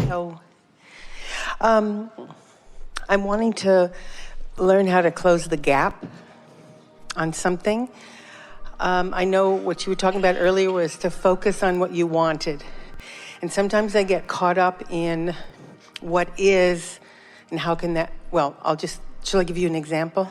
So, I'm wanting to learn how to close the gap on something. I know what you were talking about earlier was to focus on what you wanted. And sometimes I get caught up in what is and how can that, well, shall I give you an example?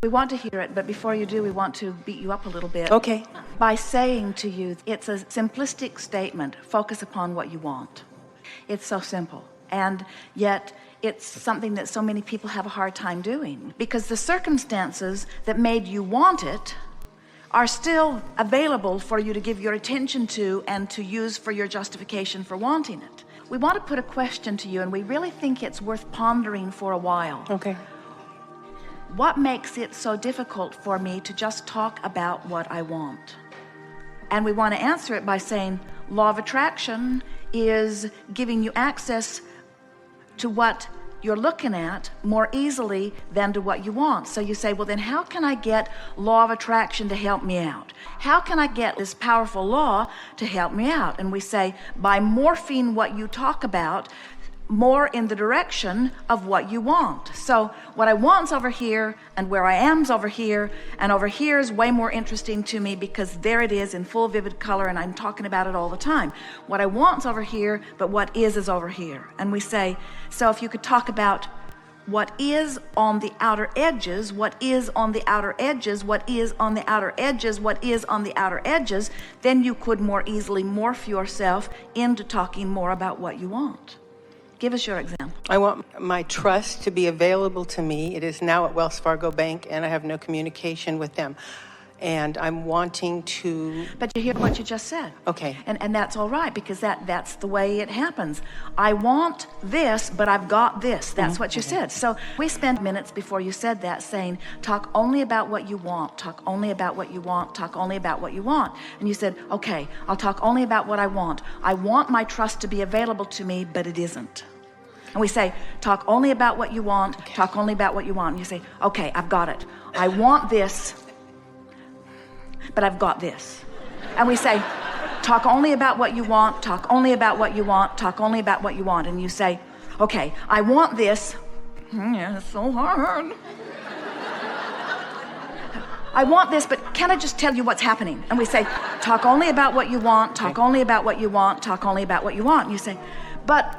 We want to hear it, but before you do, we want to beat you up a little bit. Okay. By saying to you, it's a simplistic statement, focus upon what you want. It's so simple. And yet, it's something that so many people have a hard time doing, because the circumstances that made you want it are still available for you to give your attention to and to use for your justification for wanting it. We want to put a question to you, and we really think it's worth pondering for a while. Okay. What makes it so difficult for me to just talk about what I want? And we want to answer it by saying, law of attraction is giving you access to what you're looking at more easily than to what you want. So you say, well, then how can I get law of attraction to help me out? How can I get this powerful law to help me out? And we say, by morphing what you talk about more in the direction of what you want. So what I want's over here, and where I am's over here, and over here is way more interesting to me because there it is in full vivid color, and I'm talking about it all the time. What I want's over here, but what is over here. And we say, so if you could talk about what is on the outer edges, what is on the outer edges, what is on the outer edges, what is on the outer edges, then you could more easily morph yourself into talking more about what you want. Give us your example. I want my trust to be available to me. It is now at Wells Fargo Bank, and I have no communication with them. And I'm wanting to... But you hear what you just said. Okay. And that's all right, because that's the way it happens. I want this, but I've got this. That's what you said. So we spent minutes before you said that saying, talk only about what you want, talk only about what you want, talk only about what you want. And you said, okay, I'll talk only about what I want. I want my trust to be available to me, but it isn't. And we say, talk only about what you want, talk only about what you want. And you say, okay, I've got it. I want this, but I've got this. And we say, talk only about what you want, talk only about what you want, talk only about what you want. And you say, okay, I want this. Yeah, it's so hard. I want this, but can I just tell you what's happening? And we say, talk only about what you want, talk only about what you want, talk only about what you want. And you say, but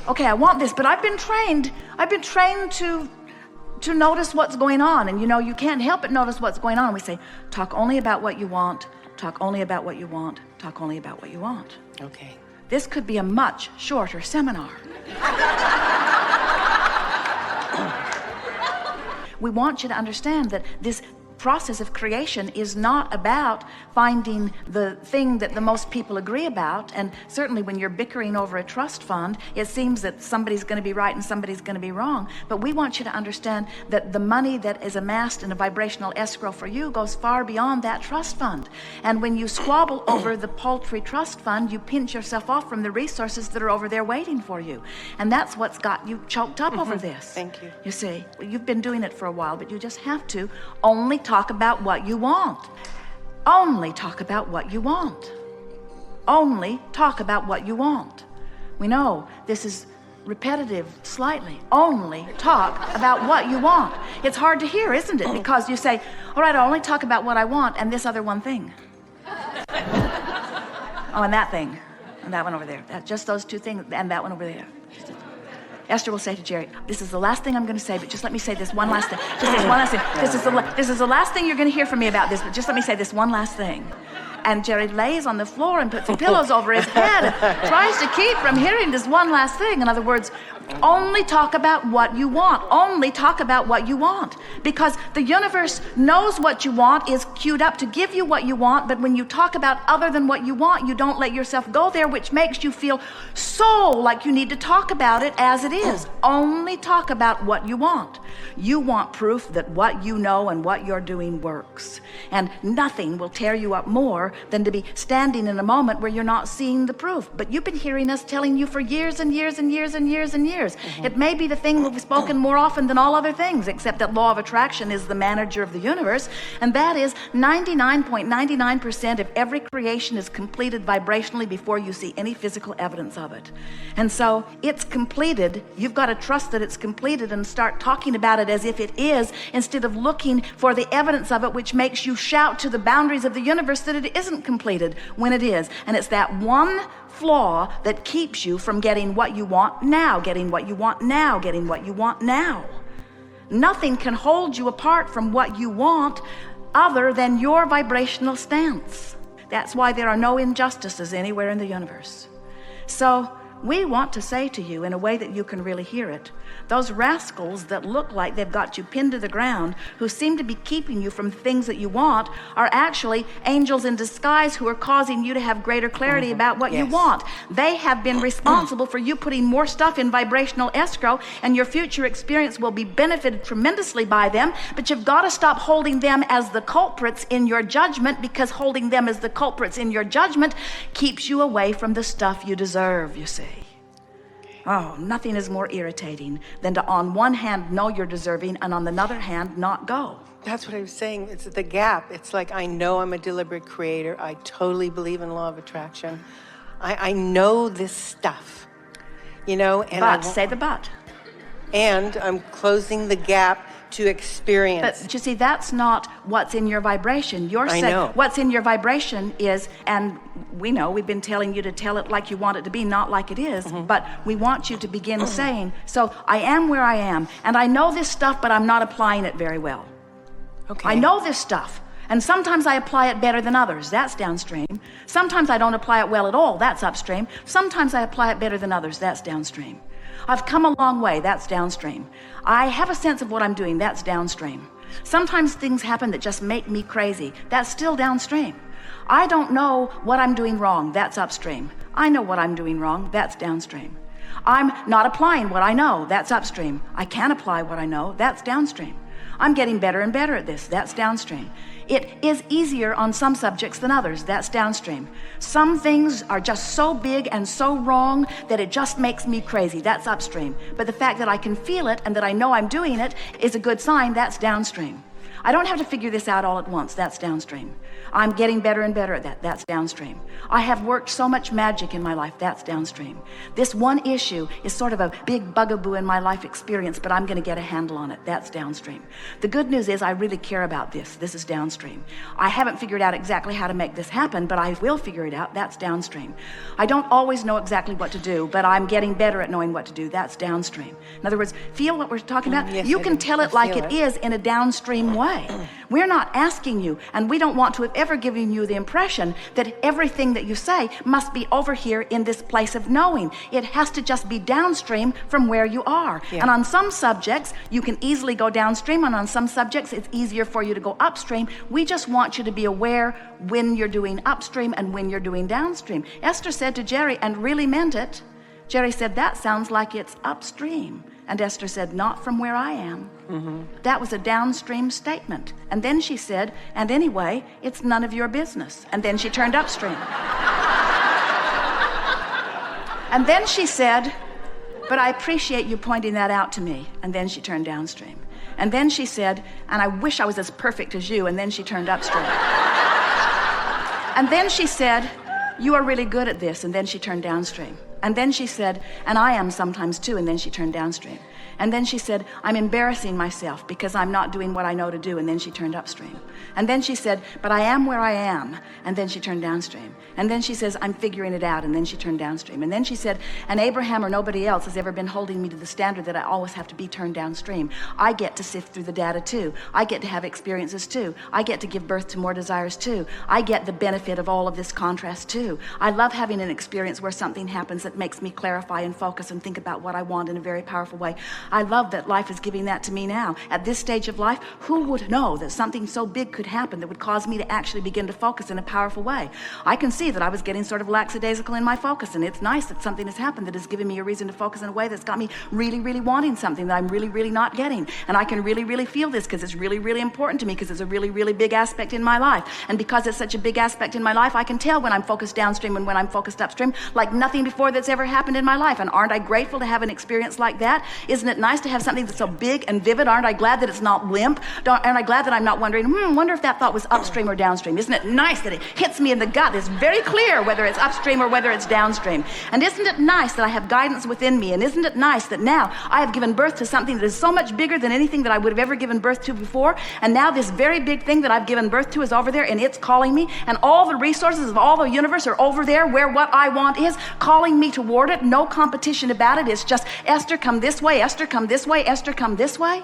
okay, I want this, but I've been trained to notice what's going on, and you can't help but notice what's going on. We say, talk only about what you want, talk only about what you want, talk only about what you want. Okay. This could be a much shorter seminar. We want you to understand that this process of creation is not about finding the thing that the most people agree about. And certainly when you're bickering over a trust fund, it seems that somebody's going to be right and somebody's going to be wrong. But we want you to understand that the money that is amassed in a vibrational escrow for you goes far beyond that trust fund. And when you squabble over the paltry trust fund, you pinch yourself off from the resources that are over there waiting for you. And that's what's got you choked up over this. Thank you. You see, you've been doing it for a while, but you just have to only talk about what you want. Only talk about what you want. Only talk about what you want. We know this is repetitive slightly. Only talk about what you want. It's hard to hear, isn't it? Because you say, all right, I'll only talk about what I want and this other one thing. Oh, and that thing. And that one over there. Just those two things and that one over there. Esther will say to Jerry, this is the last thing I'm going to say, but just let me say this one last thing. Just this one last thing. This is the last thing you're going to hear from me about this, but just let me say this one last thing. And Jerry lays on the floor and puts the pillows over his head and tries to keep from hearing this one last thing. In other words, only talk about what you want. Only talk about what you want. Because the universe knows what you want, is queued up to give you what you want, but when you talk about other than what you want, you don't let yourself go there, which makes you feel so like you need to talk about it as it is. Only talk about what you want. You want proof that what you know and what you're doing works. And nothing will tear you up more than to be standing in a moment where you're not seeing the proof. But you've been hearing us telling you for years and years and years and years and years. It may be the thing we've spoken more often than all other things, except that law of attraction is the manager of the universe, and that is 99.99% of every creation is completed vibrationally before you see any physical evidence of it. And so it's completed. You've got to trust that it's completed and start talking about it as if it is, instead of looking for the evidence of it, which makes you shout to the boundaries of the universe that it isn't completed when it is. And it's that one flaw that keeps you from getting what you want now, getting what you want now, getting what you want now. Nothing can hold you apart from what you want other than your vibrational stance. That's why there are no injustices anywhere in the universe. So we want to say to you, in a way that you can really hear it, those rascals that look like they've got you pinned to the ground, who seem to be keeping you from things that you want, are actually angels in disguise who are causing you to have greater clarity about what you want. They have been responsible for you putting more stuff in vibrational escrow, and your future experience will be benefited tremendously by them. But you've got to stop holding them as the culprits in your judgment, because holding them as the culprits in your judgment keeps you away from the stuff you deserve, you see. Oh, nothing is more irritating than to, on one hand, know you're deserving, and on the other hand, not go. That's what I was saying. It's the gap. It's like, I know I'm a deliberate creator. I totally believe in law of attraction. I know this stuff, you know. And but, say the but. And I'm closing the gap to experience. But you see, that's not what's in your vibration. You're saying what's in your vibration is, and we know we've been telling you to tell it like you want it to be, not like it is, but we want you to begin saying, so I am where I am, and I know this stuff, but I'm not applying it very well. Okay. I know this stuff, and sometimes I apply it better than others. That's downstream. Sometimes I don't apply it well at all. That's upstream. Sometimes I apply it better than others. That's downstream. I've come a long way. That's downstream. I have a sense of what I'm doing. That's downstream. Sometimes things happen that just make me crazy. That's still downstream. I don't know what I'm doing wrong. That's upstream. I know what I'm doing wrong. That's downstream. I'm not applying what I know. That's upstream. I can apply what I know. That's downstream. I'm getting better and better at this. That's downstream. It is easier on some subjects than others. That's downstream. Some things are just so big and so wrong that it just makes me crazy. That's upstream. But the fact that I can feel it and that I know I'm doing it is a good sign. That's downstream. I don't have to figure this out all at once. That's downstream. I'm getting better and better at that. That's downstream. I have worked so much magic in my life. That's downstream. This one issue is sort of a big bugaboo in my life experience, but I'm going to get a handle on it. That's downstream. The good news is I really care about this. This is downstream. I haven't figured out exactly how to make this happen, but I will figure it out. That's downstream. I don't always know exactly what to do, but I'm getting better at knowing what to do. That's downstream. In other words, feel what we're talking about? Yes, you can tell it like it is in a downstream way. We're not asking you, and we don't want to have ever given you the impression that everything that you say must be over here in this place of knowing. It has to just be downstream from where you are. Yeah. And on some subjects, you can easily go downstream, and on some subjects, it's easier for you to go upstream. We just want you to be aware when you're doing upstream and when you're doing downstream. Esther said to Jerry, and really meant it. Jerry said, that sounds like it's upstream. And Esther said, not from where I am. That was a downstream statement. And then she said, and anyway, it's none of your business. And then she turned upstream. And then she said, but I appreciate you pointing that out to me. And then she turned downstream. And then she said, and I wish I was as perfect as you. And then she turned upstream. And then she said, you are really good at this. And then she turned downstream. And then she said, and I am sometimes too. And then she turned downstream. And then she said, I'm embarrassing myself because I'm not doing what I know to do. And then she turned upstream. And then she said, but I am where I am. And then she turned downstream. And then she says, I'm figuring it out. And then she turned downstream. And then she said, and Abraham or nobody else has ever been holding me to the standard that I always have to be turned downstream. I get to sift through the data too. I get to have experiences too. I get to give birth to more desires too. I get the benefit of all of this contrast too. I love having an experience where something happens that that makes me clarify and focus and think about what I want in a very powerful way. I love that life is giving that to me now. At this stage of life, who would know that something so big could happen that would cause me to actually begin to focus in a powerful way? I can see that I was getting sort of lackadaisical in my focus, and it's nice that something has happened that has given me a reason to focus in a way that's got me really, really wanting something that I'm really, really not getting. And I can really, really feel this because it's really, really important to me, because it's a really, really big aspect in my life. And because it's such a big aspect in my life, I can tell when I'm focused downstream and when I'm focused upstream like nothing before that's ever happened in my life. And aren't I grateful to have an experience like that? Isn't it nice to have something that's so big and vivid? Aren't I glad that it's not limp? Aren't I glad that I'm not wondering, wonder if that thought was upstream or downstream? Isn't it nice that it hits me in the gut? It's very clear whether it's upstream or whether it's downstream. And isn't it nice that I have guidance within me? And isn't it nice that now I have given birth to something that is so much bigger than anything that I would have ever given birth to before? And now this very big thing that I've given birth to is over there, and it's calling me, and all the resources of all the universe are over there where what I want is, calling me toward it. No competition about it. It's just, Esther, come this way, Esther, come this way, Esther, come this way.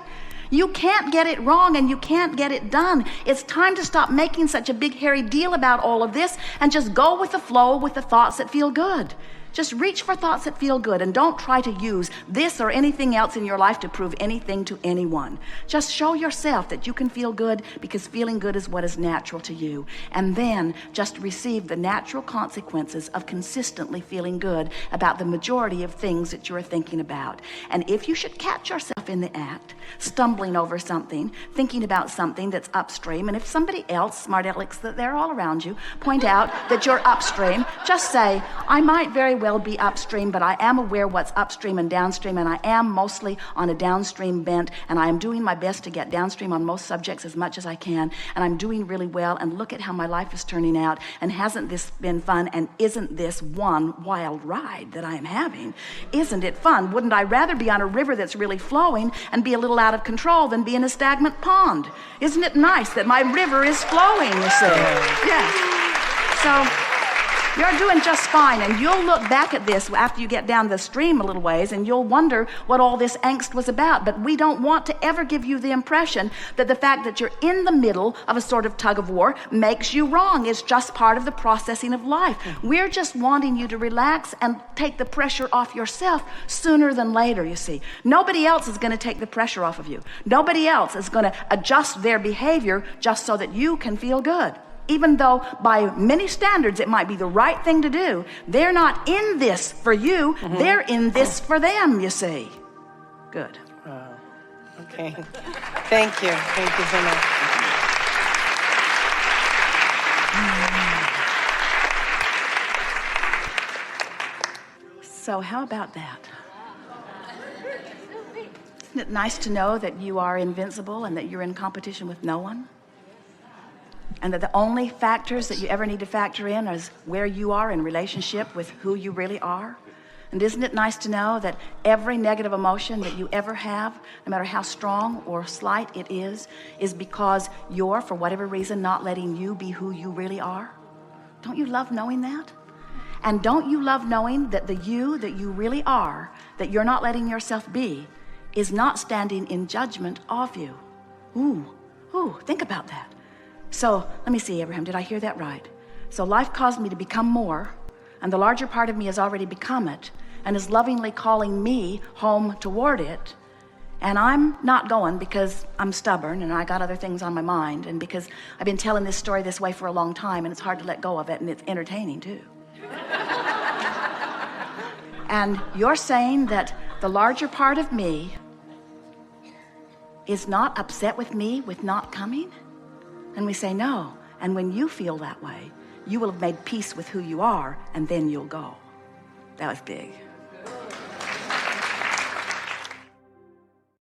You can't get it wrong, and you can't get it done. It's time to stop making such a big hairy deal about all of this and just go with the flow with the thoughts that feel good. Just reach for thoughts that feel good, and don't try to use this or anything else in your life to prove anything to anyone. Just show yourself that you can feel good, because feeling good is what is natural to you. And then just receive the natural consequences of consistently feeling good about the majority of things that you're thinking about. And if you should catch yourself in the act, stumbling over something, thinking about something that's upstream, and if somebody else, smart alecks that they're all around you, point out that you're upstream, just say, I might very well be upstream, but I am aware what's upstream and downstream, and I am mostly on a downstream bent, and I am doing my best to get downstream on most subjects as much as I can, and I'm doing really well, and look at how my life is turning out, and hasn't this been fun, and isn't this one wild ride that I am having? Isn't it fun? Wouldn't I rather be on a river that's really flowing and be a little out of control than be in a stagnant pond? Isn't it nice that my river is flowing, you see? Yes. So you're doing just fine, and you'll look back at this after you get down the stream a little ways, and you'll wonder what all this angst was about. But we don't want to ever give you the impression that the fact that you're in the middle of a sort of tug of war makes you wrong. It's just part of the processing of life. We're just wanting you to relax and take the pressure off yourself sooner than later, you see. Nobody else is going to take the pressure off of you. Nobody else is going to adjust their behavior just so that you can feel good. Even though by many standards it might be the right thing to do, they're not in this for you, they're in this for them, you see. Good. Okay. Thank you. Thank you so much. So how about that? Isn't it nice to know that you are invincible and that you're in competition with no one? And that the only factors that you ever need to factor in is where you are in relationship with who you really are. And isn't it nice to know that every negative emotion that you ever have, no matter how strong or slight it is because you're, for whatever reason, not letting you be who you really are? Don't you love knowing that? And don't you love knowing that the you that you really are, that you're not letting yourself be, is not standing in judgment of you? Ooh, think about that. So let me see, Abraham, did I hear that right? So life caused me to become more, and the larger part of me has already become it, and is lovingly calling me home toward it. And I'm not going because I'm stubborn and I got other things on my mind, and because I've been telling this story this way for a long time, and it's hard to let go of it, and it's entertaining too. And you're saying that the larger part of me is not upset with me with not coming? And we say no. And when you feel that way, you will have made peace with who you are, and then you'll go. That was big.